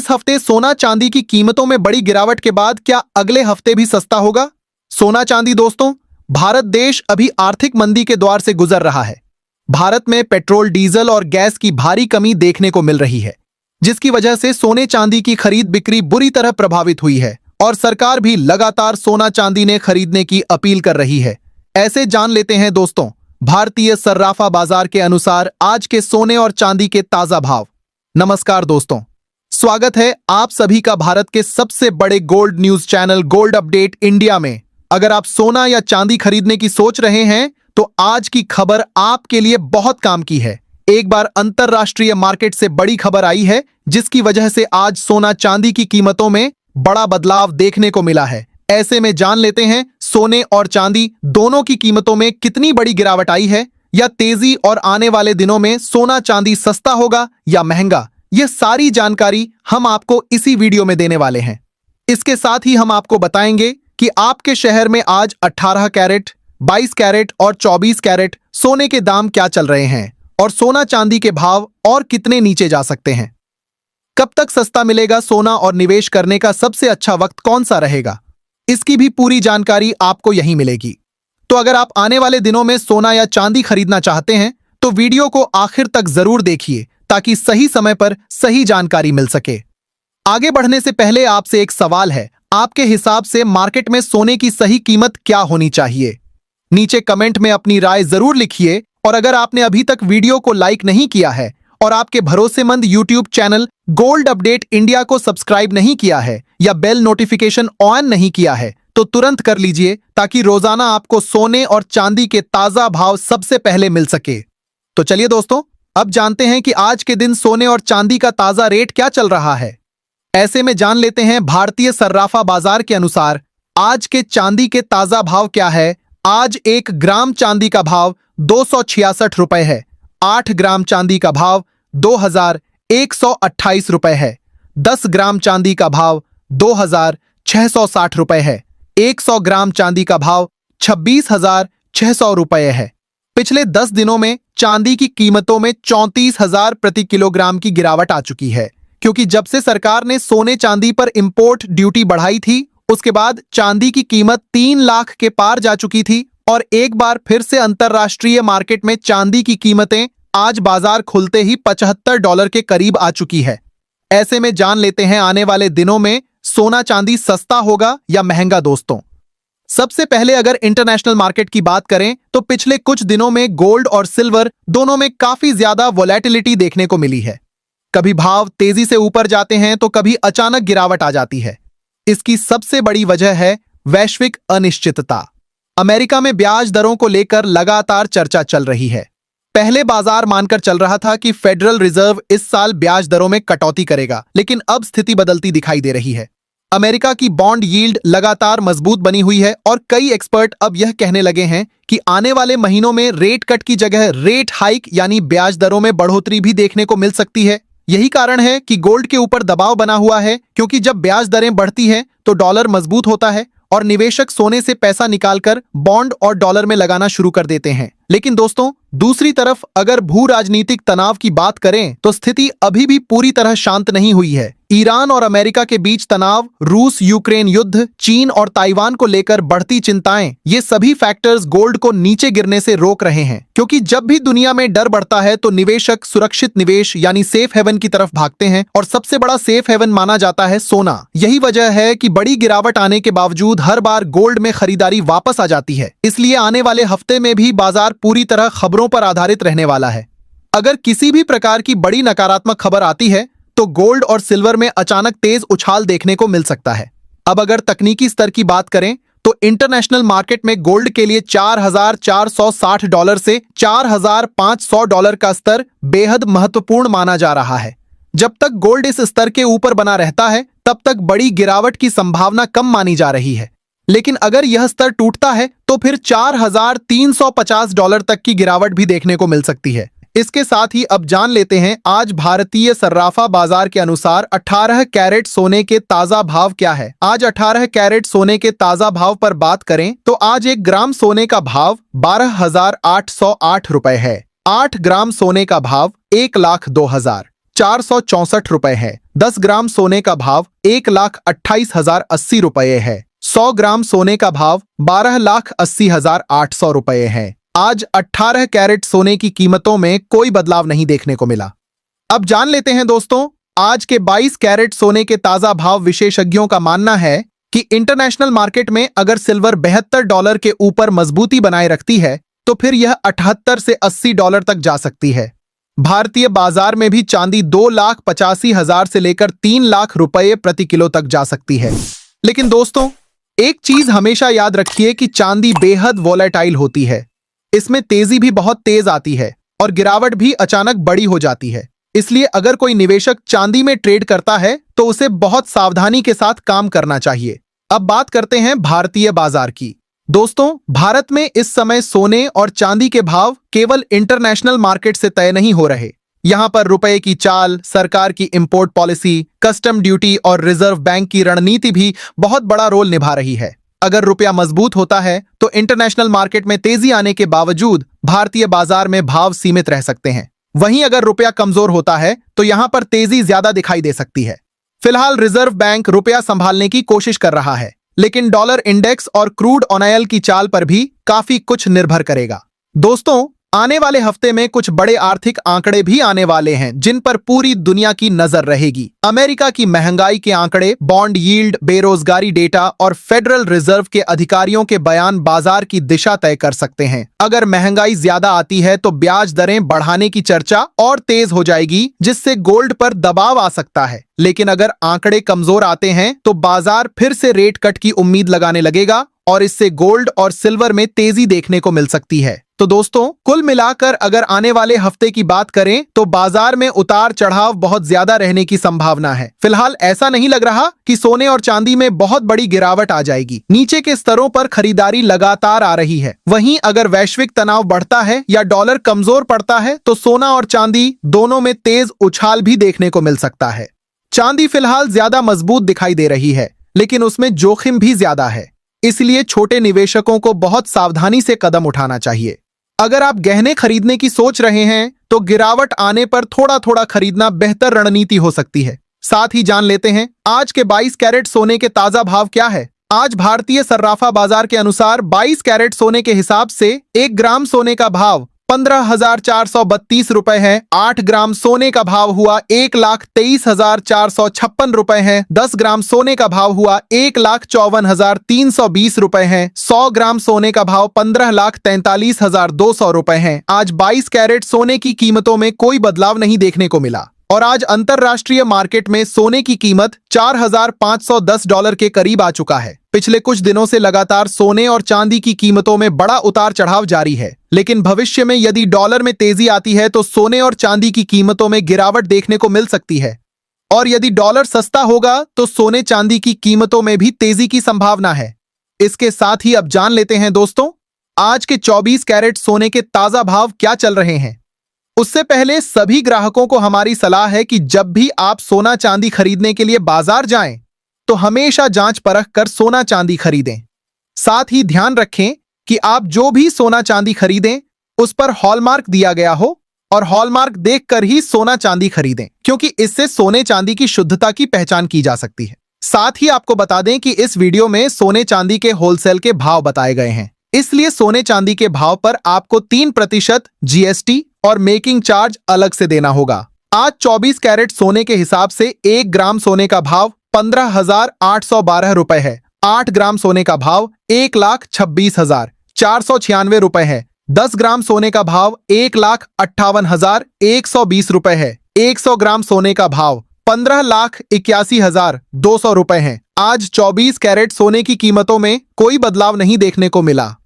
इस हफ्ते सोना चांदी की कीमतों में बड़ी गिरावट के बाद क्या अगले हफ्ते भी सस्ता होगा? सोना चांदी दोस्तों, भारत देश अभी आर्थिक मंदी के द्वार से गुजर रहा है। भारत में पेट्रोल, डीजल और गैस की भारी कमी देखने को मिल रही है, जिसकी वजह से सोने चांदी की खरीद बिक्री बुरी तरह प्रभावित हुई है और सरकार भी लगातार सोना चांदी ने खरीदने की अपील कर रही है। ऐसे जान लेते हैं दोस्तों, भारतीय सर्राफा बाजार के अनुसार आज के सोने और चांदी के ताजा भाव। नमस्कार दोस्तों, स्वागत है आप सभी का भारत के सबसे बड़े gold news channel gold update India में। अगर आप सोना या चांदी खरीदने की सोच रहे हैं तो आज की खबर आपके लिए बहुत काम की है। एक बार अंतरराष्ट्रीय मार्केट से बड़ी खबर आई है, जिसकी वजह से आज सोना चांदी की कीमतों में बड़ा बदलाव देखने को मिला है। ऐसे में जान लेते हैं सोने और चांदी दोनों की कीमतों में कितनी बड़ी गिरावट आई है, या तेजी और आने वाले दिनों में सोना चांदी सस्ता होगा या महंगा। यह सारी जानकारी हम आपको इसी वीडियो में देने वाले हैं। इसके साथ ही हम आपको बताएंगे कि आपके शहर में आज 18 कैरेट, 22 कैरेट और 24 कैरेट सोने के दाम क्या चल रहे हैं और सोना चांदी के भाव और कितने नीचे जा सकते हैं। कब तक सस्ता मिलेगा सोना और निवेश करने का सबसे अच्छा वक्त कौन सा रहेगा, इसकी भी पूरी जानकारी आपको यहीं मिलेगी। तो अगर आप आने वाले दिनों में सोना या चांदी खरीदना चाहते हैं तो वीडियो को आखिर तक जरूर देखिए, ताकि सही समय पर सही जानकारी मिल सके। आगे बढ़ने से पहले आपसे एक सवाल है, आपके हिसाब से मार्केट में सोने की सही कीमत क्या होनी चाहिए? नीचे कमेंट में अपनी राय जरूर लिखिए। और अगर आपने अभी तक वीडियो को लाइक नहीं किया है और आपके भरोसेमंद YouTube channel gold update India को सब्सक्राइब नहीं किया है या बेल नोटिफिकेशन ऑन नहीं किया है तो तुरंत कर लीजिए, ताकि रोजाना आपको सोने और चांदी के ताजा भाव सबसे पहले मिल सके। तो चलिए दोस्तों, अब जानते हैं कि आज के दिन सोने और चांदी का ताजा रेट क्या चल रहा है। ऐसे में जान लेते हैं भारतीय सर्राफा बाजार के अनुसार आज के चांदी के ताजा भाव क्या है। आज 1 ग्राम चांदी का भाव 266 रुपए है। 8 ग्राम चांदी का भाव 2128 रुपए है। 10 ग्राम चांदी का भाव 2660 रुपए है। 100 ग्राम चांदी का भाव 26,600 रुपए है। पिछले 10 दिनों में चांदी की कीमतों में 34,000 प्रति किलोग्राम की गिरावट आ चुकी है, क्योंकि जब से सरकार ने सोने चांदी पर इंपोर्ट ड्यूटी बढ़ाई थी, उसके बाद चांदी की कीमत 3 लाख के पार जा चुकी थी और एक बार फिर से अंतरराष्ट्रीय मार्केट में चांदी की कीमतें आज बाजार खुलते ही $75 के करीब आ चुकी है। ऐसे में जान लेते हैं आने वाले दिनों में सोना चांदी सस्ता होगा या महंगा। दोस्तों, सबसे पहले अगर इंटरनेशनल मार्केट की बात करें तो पिछले कुछ दिनों में गोल्ड और सिल्वर दोनों में काफी ज्यादा वोलेटिलिटी देखने को मिली है। कभी भाव तेजी से ऊपर जाते हैं तो कभी अचानक गिरावट आ जाती है। इसकी सबसे बड़ी वजह है वैश्विक अनिश्चितता। अमेरिका में ब्याज दरों को लेकर लगातार चर्चा चल रही है। पहले बाजार मानकर चल रहा था कि फेडरल रिजर्व इस साल ब्याज दरों में कटौती करेगा, लेकिन अब स्थिति बदलती दिखाई दे रही है। अमेरिका की बॉन्ड यील्ड लगातार मजबूत बनी हुई है और कई एक्सपर्ट अब यह कहने लगे हैं कि आने वाले महीनों में रेट कट की जगह रेट हाइक यानी ब्याज दरों में बढ़ोतरी भी देखने को मिल सकती है। यही कारण है कि गोल्ड के ऊपर दबाव बना हुआ है, क्योंकि जब ब्याज दरें बढ़ती हैं तो डॉलर मजबूत होता है और निवेशक सोने से पैसा निकालकर बॉन्ड और डॉलर में लगाना शुरू कर देते हैं। लेकिन दोस्तों, दूसरी तरफ अगर भू राजनीतिक तनाव की बात करें तो स्थिति अभी भी पूरी तरह शांत नहीं हुई है। ईरान और अमेरिका के बीच तनाव, रूस यूक्रेन युद्ध, चीन और ताइवान को लेकर बढ़ती चिंताएं, ये सभी फैक्टर्स गोल्ड को नीचे गिरने से रोक रहे हैं। क्योंकि जब भी दुनिया में डर बढ़ता है तो निवेशक सुरक्षित निवेश यानी सेफ हेवन की तरफ भागते हैं और सबसे बड़ा सेफ हेवन माना जाता है सोना। यही वजह है कि बड़ी गिरावट आने के बावजूद हर बार गोल्ड में खरीदारी वापस आ जाती है। इसलिए आने वाले हफ्ते में भी बाजार पूरी तरह खबरों पर आधारित रहने वाला है। अगर किसी भी प्रकार की बड़ी नकारात्मक खबर आती है तो गोल्ड और सिल्वर में अचानक तेज उछाल देखने को मिल सकता है। अब अगर तकनीकी स्तर की बात करें तो इंटरनेशनल मार्केट में गोल्ड के लिए $4,460 से $4,500 का स्तर बेहद महत्वपूर्ण माना जा रहा है। जब तक गोल्ड इस स्तर के ऊपर बना रहता है तब तक बड़ी गिरावट की संभावना कम मानी जा रही है। लेकिन अगर यह स्तर टूटता है तो फिर $4,350 तक की गिरावट भी देखने को मिल सकती है। इसके साथ ही अब जान लेते हैं आज भारतीय सर्राफा बाजार के अनुसार 18 कैरेट सोने के ताजा भाव क्या है। आज 18 कैरेट सोने के ताजा भाव पर बात करें तो आज 1 ग्राम सोने का भाव 12,808 रुपए है। 8 ग्राम सोने का भाव 1,02,000। ₹464 है। 10 ग्राम सोने का भाव 1,28,080 है। 100 ग्राम सोने का भाव 12,80,800 रुपए है। आज 18 कैरेट सोने की कीमतों में कोई बदलाव नहीं देखने को मिला। अब जान लेते हैं दोस्तों, आज के 22 कैरेट सोने के ताजा भाव। विशेषज्ञों का मानना है कि इंटरनेशनल मार्केट में अगर सिल्वर $72 के ऊपर मजबूती बनाए रखती है तो फिर यह $78 से $80 तक जा सकती है। भारतीय बाजार में भी चांदी 2,85,000 से लेकर 3 लाख रुपए प्रति किलो तक जा सकती है। लेकिन दोस्तों, एक चीज हमेशा याद रखिए कि चांदी बेहद वोलेटाइल होती है। इसमें तेजी भी बहुत तेज आती है और गिरावट भी अचानक बड़ी हो जाती है। इसलिए अगर कोई निवेशक चांदी में ट्रेड करता है तो उसे बहुत सावधानी के साथ काम करना चाहिए। अब बात करते हैं भारतीय बाजार की। दोस्तों, भारत में इस समय सोने और चांदी के भाव केवल इंटरनेशनल मार्केट से तय नहीं हो रहे। यहां पर रुपए की चाल, सरकार की इंपोर्ट पॉलिसी, कस्टम ड्यूटी और रिजर्व बैंक की रणनीति भी बहुत बड़ा रोल निभा रही है। अगर रुपया मजबूत होता है तो इंटरनेशनल मार्केट में तेजी आने के बावजूद भारतीय बाजार में भाव सीमित रह सकते हैं। वहीं अगर रुपया कमजोर होता है तो यहां पर तेजी ज्यादा दिखाई दे सकती है। फिलहाल रिजर्व बैंक रुपया संभालने की कोशिश कर रहा है, लेकिन डॉलर इंडेक्स और क्रूड ऑयल की चाल पर भी काफी कुछ निर्भर करेगा। दोस्तों, आने वाले हफ्ते में कुछ बड़े आर्थिक आंकड़े भी आने वाले हैं जिन पर पूरी दुनिया की नजर रहेगी। अमेरिका की महंगाई के आंकड़े, बॉन्ड यील्ड, बेरोजगारी डेटा और फेडरल रिजर्व के अधिकारियों के बयान बाजार की दिशा तय कर सकते हैं। अगर महंगाई ज्यादा आती है तो ब्याज दरें बढ़ाने की चर्चा और तेज हो जाएगी, जिससे गोल्ड पर दबाव आ सकता है। लेकिन अगर आंकड़े कमजोर आते हैं तो बाजार फिर से रेट कट की उम्मीद लगाने लगेगा और इससे गोल्ड और सिल्वर में तेजी देखने को मिल सकती है। तो दोस्तों, कुल मिलाकर अगर आने वाले हफ्ते की बात करें तो बाजार में उतार चढ़ाव बहुत ज्यादा रहने की संभावना है। फिलहाल ऐसा नहीं लग रहा कि सोने और चांदी में बहुत बड़ी गिरावट आ जाएगी। नीचे के स्तरों पर खरीदारी लगातार आ रही है। वहीं अगर वैश्विक तनाव बढ़ता है या डॉलर कमजोर पड़ता है तो सोना और चांदी दोनों में तेज उछाल भी देखने को मिल सकता है। चांदी फिलहाल ज्यादा मजबूत दिखाई दे रही है, लेकिन उसमें जोखिम भी ज्यादा है। इसलिए छोटे निवेशकों को बहुत सावधानी से कदम उठाना चाहिए। अगर आप गहने खरीदने की सोच रहे हैं तो गिरावट आने पर थोड़ा थोड़ा खरीदना बेहतर रणनीति हो सकती है। साथ ही जान लेते हैं आज के 22 कैरेट सोने के ताजा भाव क्या है। आज भारतीय सर्राफा बाजार के अनुसार 22 कैरेट सोने के हिसाब से 1 ग्राम सोने का भाव 15,432 रुपए है। 8 ग्राम सोने का भाव हुआ 1,23,456 रुपए है। 10 ग्राम सोने का भाव हुआ 1,54,320 रुपए है। 100 ग्राम सोने का भाव 15,43,200 रुपए है। आज 22 कैरेट सोने की कीमतों में कोई बदलाव नहीं देखने को मिला और आज अंतरराष्ट्रीय मार्केट में सोने की कीमत $4,510 के करीब आ चुका है। पिछले कुछ दिनों से लगातार सोने और चांदी की कीमतों में बड़ा उतार चढ़ाव जारी है, लेकिन भविष्य में यदि डॉलर में तेजी आती है तो सोने और चांदी की कीमतों में गिरावट देखने को मिल सकती है और यदि डॉलर सस्ता होगा तो सोने चांदी की कीमतों में भी तेजी की संभावना है। इसके साथ ही अब जान लेते हैं दोस्तों, आज के 24 कैरेट सोने के ताजा भाव क्या चल रहे हैं। उससे पहले सभी ग्राहकों को हमारी सलाह है कि जब भी आप सोना चांदी खरीदने के लिए बाजार जाएं तो हमेशा जांच परख कर सोना चांदी खरीदें। साथ ही ध्यान रखें कि आप जो भी सोना चांदी खरीदें उस पर हॉलमार्क दिया गया हो और हॉलमार्क देखकर ही सोना चांदी खरीदें, क्योंकि इससे सोने चांदी की शुद्धता की पहचान की जा सकती है। साथ ही आपको बता दें कि इस वीडियो में सोने चांदी के होलसेल के भाव बताए गए हैं, इसलिए सोने चांदी के भाव पर आपको 3% GST और मेकिंग चार्ज अलग से देना होगा। आज 24 कैरेट सोने के हिसाब से 1 ग्राम सोने का भाव 15,812 रुपए है। 8 ग्राम सोने का भाव 1,26,496 रुपए है। 10 ग्राम सोने का भाव 1,58,120 रुपए है। 100 ग्राम सोने का भाव 15,81,200 रुपए है। आज 24 कैरेट सोने की कीमतों में कोई बदलाव नहीं देखने को मिला।